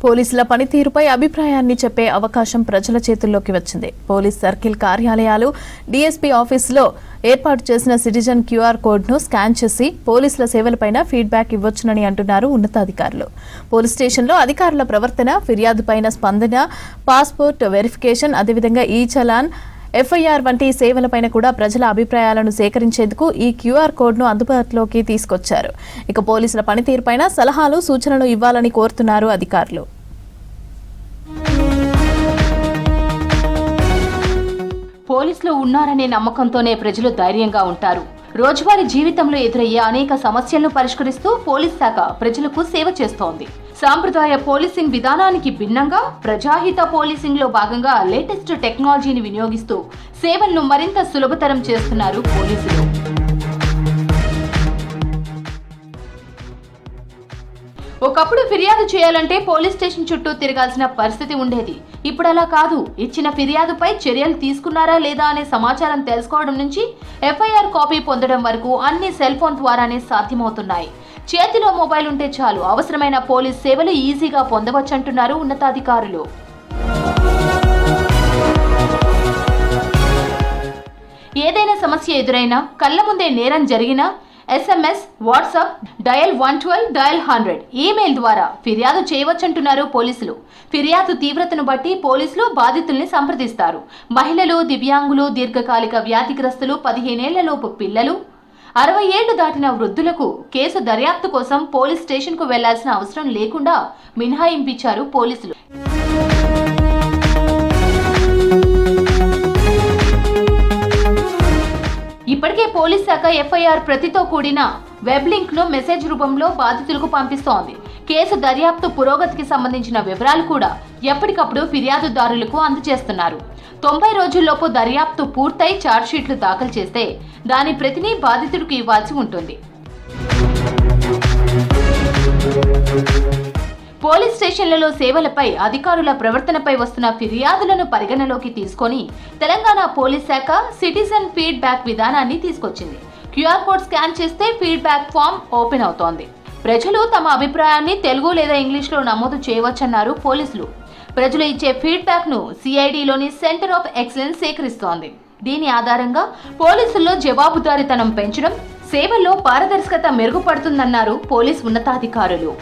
పోలీసుల పనితీరుపై అభిప్రాయాన్ని చెప్పే అవకాశం ప్రజల చేతుల్లోకి వచ్చింది. పోలీస్ సర్కిల్ కార్యాలయాలు, డీఎస్పీ ఆఫీసులో ఏర్పాటు చేసిన సిటిజన్ క్యూఆర్ కోడ్ను స్కాన్ చేసి పోలీసుల సేవలపైన ఫీడ్బ్యాక్ ఇవ్వొచ్చునని అంటున్నారు ఉన్నతాధికారులు. పోలీస్ స్టేషన్లో అధికారుల ప్రవర్తన, ఫిర్యాదుపైన స్పందన, పాస్పోర్ట్ వెరిఫికేషన్, అదేవిధంగా ఈ చలాన్, ఎఫ్ఐఆర్ వంటి సేవలపైన కూడా ప్రజల అభిప్రాయాలను సేకరించేందుకు ఈ క్యూఆర్ కోడ్ను అందుబాటులోకి తీసుకొచ్చారు. ఇక పోలీసుల పనితీరుపైన సలహాలు, సూచనలు ఇవ్వాలని కోరుతున్నారు అధికారులు. పోలీసులు ఉన్నారనే నమ్మకంతోనే ప్రజలు ధైర్యంగా ఉంటారు. రోజువారీ జీవితంలో ఎదురయ్యే అనేక సమస్యలను పరిష్కరిస్తూ పోలీస్ శాఖ ప్రజలకు సేవ చేస్తోంది. సాంప్రదాయ పోలీసింగ్ విధానానికి భిన్నంగా ప్రజాహిత పోలీసింగ్ లో భాగంగా లేటెస్ట్ టెక్నాలజీని వినియోగిస్తూ సేవలను మరింత సులభతరం చేస్తున్నారు పోలీసులు. ఒకప్పుడు ఫిర్యాదు చేయాలంటే పోలీస్ స్టేషన్ చుట్టూ తిరగాల్సిన పరిస్థితి ఉండేది. ఇప్పుడు అలా కాదు. ఇచ్చిన ఫిర్యాదుపై చర్యలు తీసుకున్నారా లేదా అనే సమాచారం తెలుసుకోవడం నుంచి ఎఫ్ఐఆర్ కాపీ పొందడం వరకు అన్ని సెల్ ఫోన్ ద్వారానే సాధ్యమవుతున్నాయి. చేతిలో మొబైల్ ఉంటే చాలు, అవసరమైన పోలీస్ సేవలు ఈజీగా పొందవచ్చంటున్నారు ఉన్నతాధికారులు. ఏదైనా సమస్య ఎదురైనా, కళ్ల ముందే నేరం జరిగినా SMS, WhatsApp, dial 112, dial 100, email ద్వారా ఫిర్యాదు చేయవచ్చంటున్నారు పోలీసులు. ఫిర్యాదు తీవ్రతను బట్టి పోలీసులు బాధితుల్ని సంప్రదిస్తారు. మహిళలు, దివ్యాంగులు, దీర్ఘకాలిక వ్యాధిగ్రస్తులు, 15 ఏళ్లలోపు పిల్లలు, 60 ఏళ్లు దాటిన వృద్ధులకు కేసు దర్యాప్తు కోసం పోలీస్ స్టేషన్కు వెళ్లాల్సిన అవసరం లేకుండా మినహాయింపించారు పోలీసులు. ఇప్పటికే పోలీస్ శాఖ ఎఫ్ఐఆర్ ప్రతితో కూడిన వెబ్ లింక్ ను మెసేజ్ రూపంలో బాధితులకు పంపిస్తోంది. కేసు దర్యాప్తు పురోగతికి సంబంధించిన వివరాలు కూడా ఎప్పటికప్పుడు ఫిర్యాదుదారులకు అందజేస్తున్నారు. 90 రోజుల్లోపు దర్యాప్తు పూర్తయి ఛార్జ్షీట్లు దాఖలు చేస్తే దాని ప్రతిని బాధితుడికి ఇవ్వాల్సి ఉంటుంది. పోలీస్ స్టేషన్లలో సేవలపై, అధికారుల ప్రవర్తనపై వస్తున్న ఫిర్యాదులను పరిగణలోకి తీసుకొని తెలంగాణ పోలీస్ శాఖ సిటిజన్ ఫీడ్బ్యాక్ విధానాన్ని తీసుకొచ్చింది. క్యూఆర్ కోడ్ స్కాన్ చేస్తే ఫీడ్బ్యాక్ ఫామ్ ఓపెన్ అవుతోంది. ప్రజలు తమ అభిప్రాయాన్ని తెలుగు లేదా ఇంగ్లీష్లో నమోదు చేయవచ్చన్నారు పోలీసులు. ప్రజలు ఇచ్చే ఫీడ్బ్యాక్ ను సిఐడిలోని సెంటర్ ఆఫ్ ఎక్సలెన్స్ సేకరిస్తోంది. దీని ఆధారంగా పోలీసుల్లో జవాబుదారీతనం పెంచడం, సేవల్లో పారదర్శకత మెరుగుపడుతుందన్నారు పోలీస్ ఉన్నతాధికారులు.